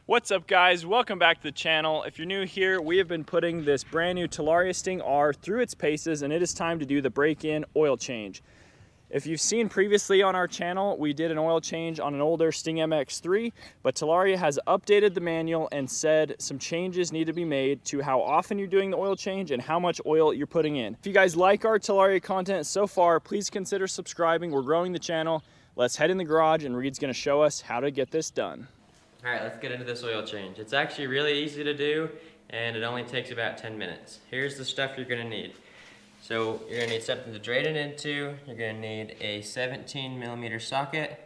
What's up guys, welcome back to the channel. If you're new here, we have been putting this brand new Talaria Sting R through its paces and it is time to do the break-in oil change. If you've seen previously on our channel, we did an oil change on an older Sting MX3, but Talaria has updated the manual and said some changes need to be made to how often you're doing the oil change and how much oil you're putting in. If you guys like our Talaria content so far, please consider subscribing. We're growing the channel. Let's head in the garage and Reed's gonna show us how to get this done. All right, let's get into this oil change. It's actually really easy to do and it only takes about 10 minutes. Here's the stuff you're gonna need. So you're gonna need something to drain it into. You're gonna need a 17mm socket,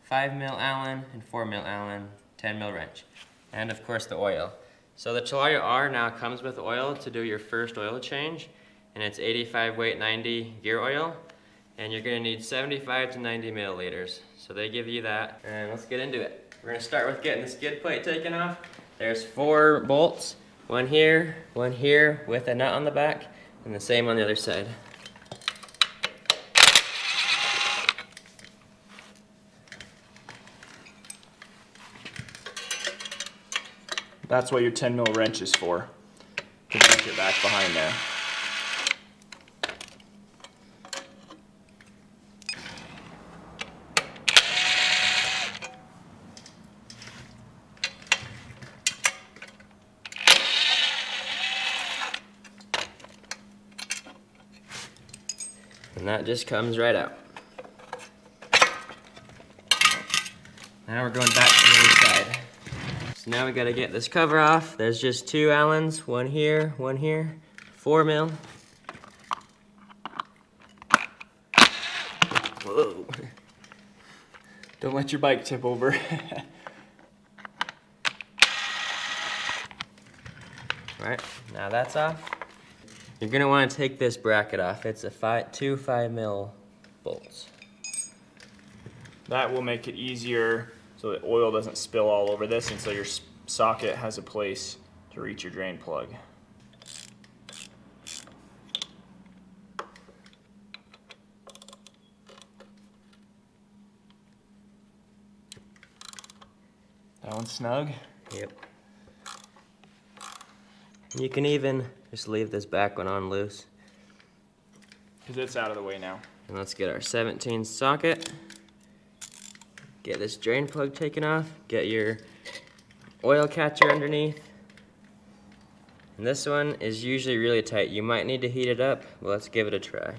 5mm Allen, and 4mm Allen, 10mm wrench. And of course the oil. So the Talaria R now comes with oil to do your first oil change, and it's 85 weight 90 gear oil. And you're gonna need 75 to 90 milliliters. So they give you that, and let's get into it. We're gonna start with getting the skid plate taken off. There's 4 bolts, one here, with a nut on the back, and the same on the other side. That's what your 10mm wrench is for, to wrench it back behind there. And that just comes right out. Now we're going back to the other side. So now we gotta get this cover off. There's just 2 Allens, one here, 4mm. Whoa. Don't let your bike tip over. Right, now that's off. You're gonna wanna take this bracket off. It's a 2 5mm bolts. That will make it easier so that oil doesn't spill all over this, and so your socket has a place to reach your drain plug. That one's snug? Yep. You can even just leave this back one on loose. Because it's out of the way now. And let's get our 17 socket. Get this drain plug taken off. Get your oil catcher underneath. And this one is usually really tight. You might need to heat it up, but let's give it a try.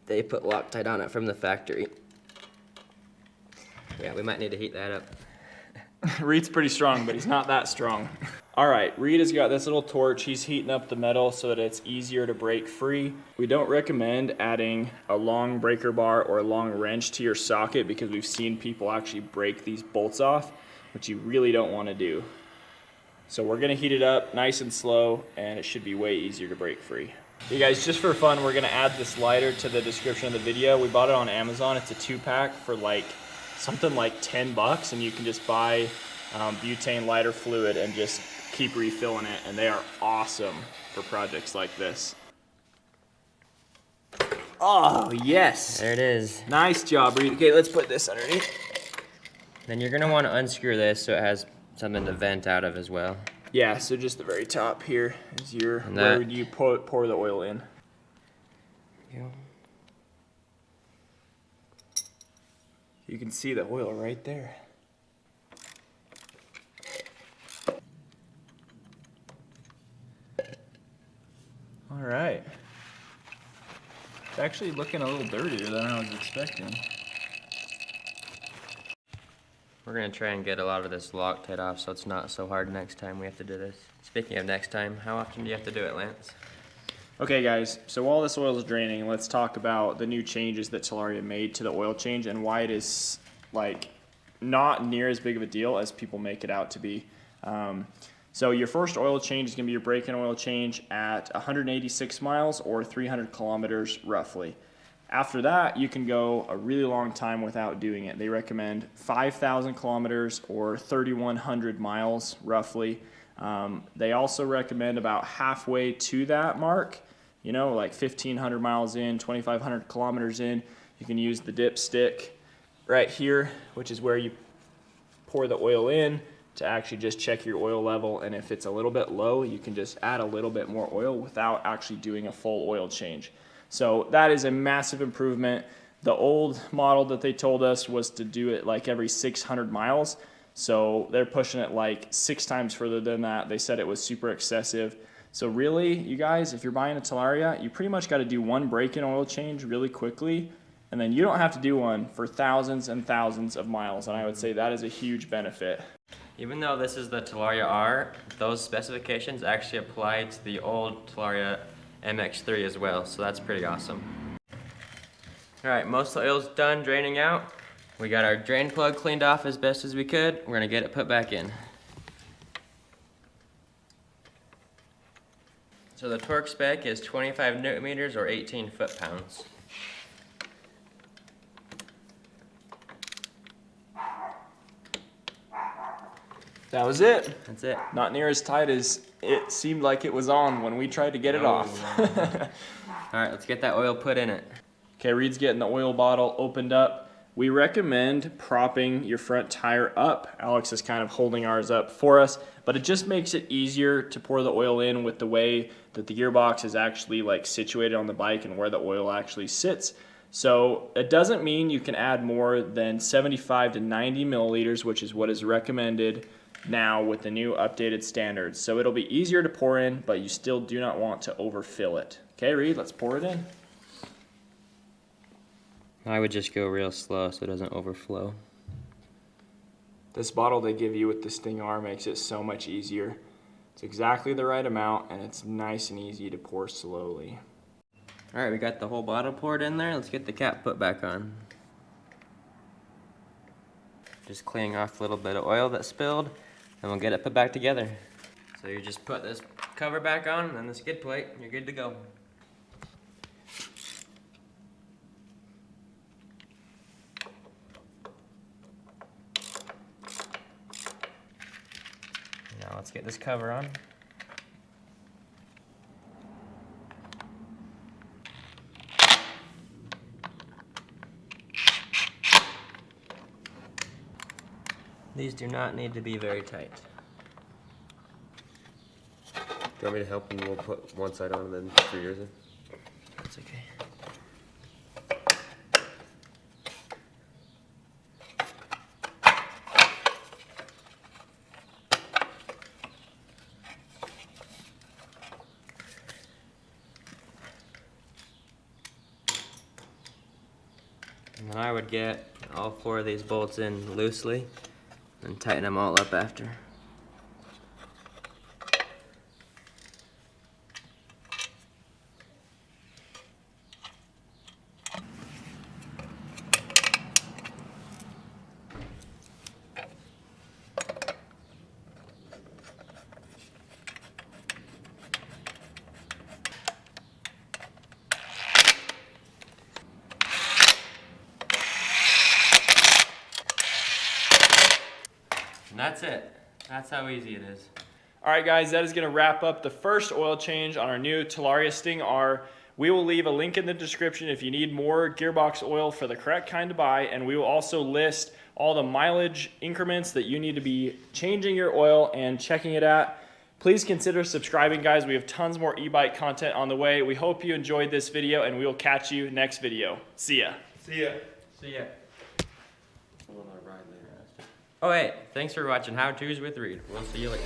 They put Loctite on it from the factory. Yeah, we might need to heat that up. Reed's pretty strong, but he's not that strong. All right, Reed has got this little torch. He's heating up the metal so that it's easier to break free. We don't recommend adding a long breaker bar or a long wrench to your socket because we've seen people actually break these bolts off, which you really don't want to do. So we're gonna heat it up nice and slow, and it should be way easier to break free. You guys, just for fun, we're gonna add this lighter to the description of the video. We bought it on Amazon. It's a 2-pack for like something like 10 bucks, and you can just buy butane lighter fluid and just keep refilling it, and they are awesome for projects like this. Oh, yes. There it is. Nice job, Reed. Okay, let's put this underneath. Then you're gonna wanna unscrew this so it has something to vent out of as well. Yeah, so just the very top here is where you pour the oil in. Yeah. You can see the oil right there. All right. It's actually looking a little dirtier than I was expecting. We're gonna try and get a lot of this Loctite off so it's not so hard next time we have to do this. Speaking of next time, how often do you have to do it, Lance? Okay guys, so while this oil is draining, let's talk about the new changes that Talaria made to the oil change and why it is like not near as big of a deal as people make it out to be. So your first oil change is going to be your break-in oil change at 186 miles or 300 kilometers roughly. After that, you can go a really long time without doing it. They recommend 5,000 kilometers or 3,100 miles roughly. They also recommend about halfway to that mark, you know, like 1,500 miles in, 2,500 kilometers in, you can use the dipstick right here, which is where you pour the oil in to actually just check your oil level. And if it's a little bit low, you can just add a little bit more oil without actually doing a full oil change. So that is a massive improvement. The old model that they told us was to do it like every 600 miles. So they're pushing it like 6 times further than that. They said it was super excessive. So really, you guys, if you're buying a Talaria, you pretty much got to do one break-in oil change really quickly, and then you don't have to do one for thousands and thousands of miles. And I would say that is a huge benefit. Even though this is the Talaria R, those specifications actually apply to the old Talaria MX3 as well, so that's pretty awesome. Alright, most of the oil's done draining out. We got our drain plug cleaned off as best as we could. We're gonna get it put back in. So the torque spec is 25 newton meters or 18 foot-pounds. That was it. That's it. Not near as tight as it seemed like it was on when we tried to get it off. Alright, let's get that oil put in it. Okay, Reed's getting the oil bottle opened up. We recommend propping your front tire up. Alex is kind of holding ours up for us, but it just makes it easier to pour the oil in with the way that the gearbox is actually like situated on the bike and where the oil actually sits. So it doesn't mean you can add more than 75 to 90 milliliters, which is what is recommended now with the new updated standards. So it'll be easier to pour in, but you still do not want to overfill it. Okay, Reed, let's pour it in. I would just go real slow so it doesn't overflow. This bottle they give you with the Sting R makes it so much easier. It's exactly the right amount, and it's nice and easy to pour slowly. Alright, we got the whole bottle poured in there. Let's get the cap put back on. Just cleaning off a little bit of oil that spilled, and we'll get it put back together. So you just put this cover back on, and then the skid plate, you're good to go. Now let's get this cover on. These do not need to be very tight. Do you want me to help and we'll put one side on and then screw yours in? That's okay. And then I would get all 4 of these bolts in loosely and tighten them all up after. And that's it. That's how easy it is. All right, guys, that is going to wrap up the first oil change on our new Talaria Sting R. We will leave a link in the description if you need more gearbox oil for the correct kind to buy, and we will also list all the mileage increments that you need to be changing your oil and checking it at. Please consider subscribing, guys. We have tons more e-bike content on the way. We hope you enjoyed this video, and we will catch you next video. See ya. See ya. See ya. Oh wait, thanks for watching How To's with Reed. We'll see you later.